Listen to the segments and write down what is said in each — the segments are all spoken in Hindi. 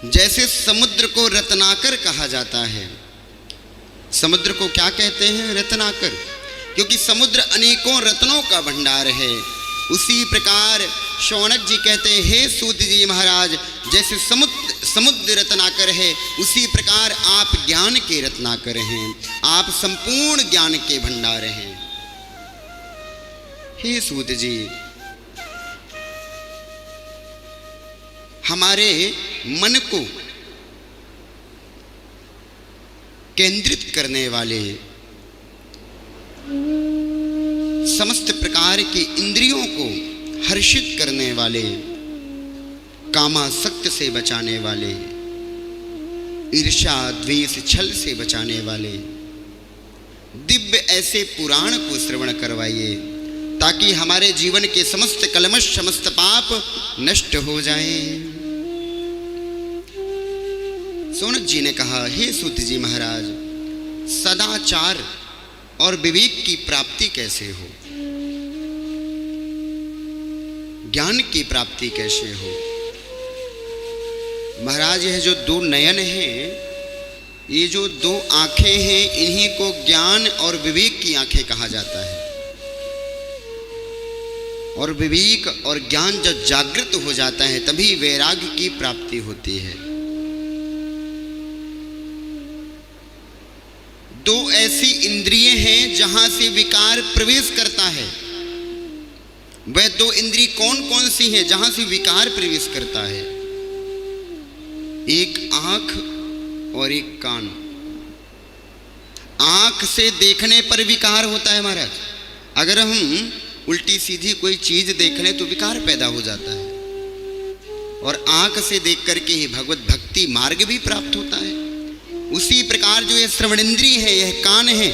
जैसे समुद्र को रत्नाकर कहा जाता है। समुद्र को क्या कहते हैं? रत्नाकर, क्योंकि समुद्र अनेकों रत्नों का भंडार है। उसी प्रकार शौनक जी कहते हैं, हे सूत जी महाराज, जैसे समुद्र रत्नाकर है, उसी प्रकार आप ज्ञान के रत्नाकर हैं, आप संपूर्ण ज्ञान के भंडार हैं। हे सूत जी, हमारे मन को केंद्रित करने वाले, समस्त प्रकार की इंद्रियों को हर्षित करने वाले, कामासक्त से बचाने वाले, ईर्ष्या द्वेष छल से बचाने वाले दिव्य ऐसे पुराण को श्रवण करवाइए, ताकि हमारे जीवन के समस्त कलमश, समस्त पाप नष्ट हो जाएं। शौनक जी ने कहा, हे सूत जी महाराज, सदाचार और विवेक की प्राप्ति कैसे हो, ज्ञान की प्राप्ति कैसे हो? महाराज, यह जो दो नयन हैं, ये जो दो आंखें हैं, इन्हीं को ज्ञान और विवेक की आंखें कहा जाता है। और विवेक और ज्ञान जब जागृत हो जाता है, तभी वैराग्य की प्राप्ति होती है। दो ऐसी इंद्रिय हैं जहां से विकार प्रवेश करता है। वह दो इंद्रिय कौन कौन सी हैं जहां से विकार प्रवेश करता है? एक आंख और एक कान। आंख से देखने पर विकार होता है महाराज। अगर हम उल्टी सीधी कोई चीज देख लें तो विकार पैदा हो जाता है। और आंख से देख करके ही भगवत भक्ति मार्ग भी प्राप्त होता है। उसी प्रकार जो ये श्रवण इंद्रिय है, यह कान है,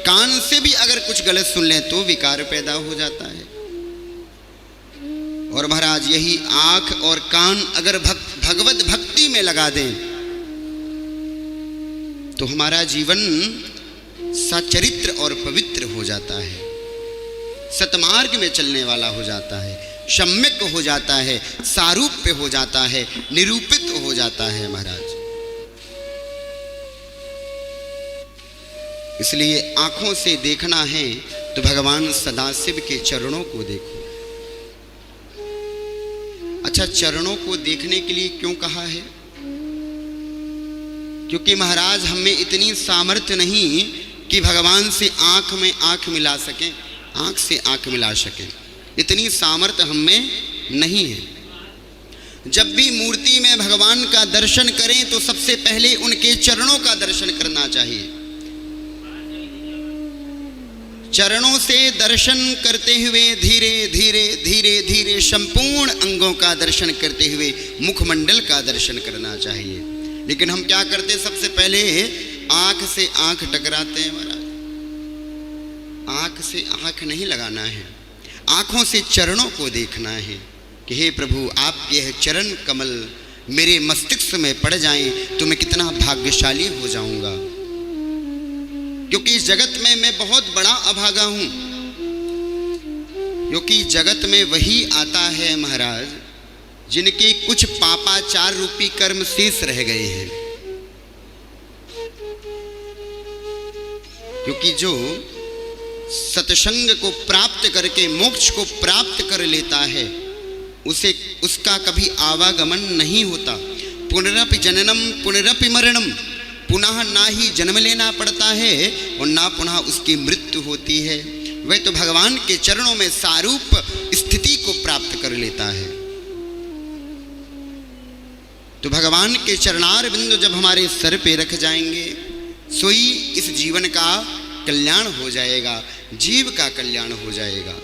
कान से भी अगर कुछ गलत सुन लें तो विकार पैदा हो जाता है। और महाराज, यही आंख और कान अगर भगवत भक्ति में लगा दें तो हमारा जीवन सचरित्र और पवित्र हो जाता है, सतमार्ग में चलने वाला हो जाता है, सम्यक हो जाता है, सारूप्य हो जाता है, निरूपित हो जाता है महाराज। इसलिए आंखों से देखना है तो भगवान सदाशिव के चरणों को देखो। अच्छा, चरणों को देखने के लिए क्यों कहा है? क्योंकि महाराज, हमें इतनी सामर्थ्य नहीं कि भगवान से आंख में आंख मिला सकें, आंख से आंख मिला सकें। इतनी सामर्थ्य हमें नहीं है। जब भी मूर्ति में भगवान का दर्शन करें तो सबसे पहले उनके चरणों का दर्शन करना चाहिए। चरणों से दर्शन करते हुए धीरे धीरे धीरे धीरे संपूर्ण अंगों का दर्शन करते हुए मुखमंडल का दर्शन करना चाहिए। लेकिन हम क्या करते, सबसे पहले आंख से आंख टकराते हैं महाराज। आंख से आंख नहीं लगाना है, आंखों से चरणों को देखना है कि हे प्रभु, आपके यह चरण कमल मेरे मस्तिष्क में पड़ जाएं तो मैं कितना भाग्यशाली हो जाऊंगा। क्योंकि इस जगत में मैं बहुत बड़ा अभागा हूं। क्योंकि जगत में वही आता है महाराज जिनके कुछ पापाचार रूपी कर्म शेष रह गए हैं। क्योंकि जो सत्संग को प्राप्त करके मोक्ष को प्राप्त कर लेता है, उसे उसका कभी आवागमन नहीं होता। पुनरपि जननम पुनरपि मरणम, पुनः ना ही जन्म लेना पड़ता है और ना पुनः उसकी मृत्यु होती है। वह तो भगवान के चरणों में सारूप स्थिति को प्राप्त कर लेता है। तो भगवान के चरणार बिंदु जब हमारे सर पे रख जाएंगे, सोई इस जीवन का कल्याण हो जाएगा, जीव का कल्याण हो जाएगा।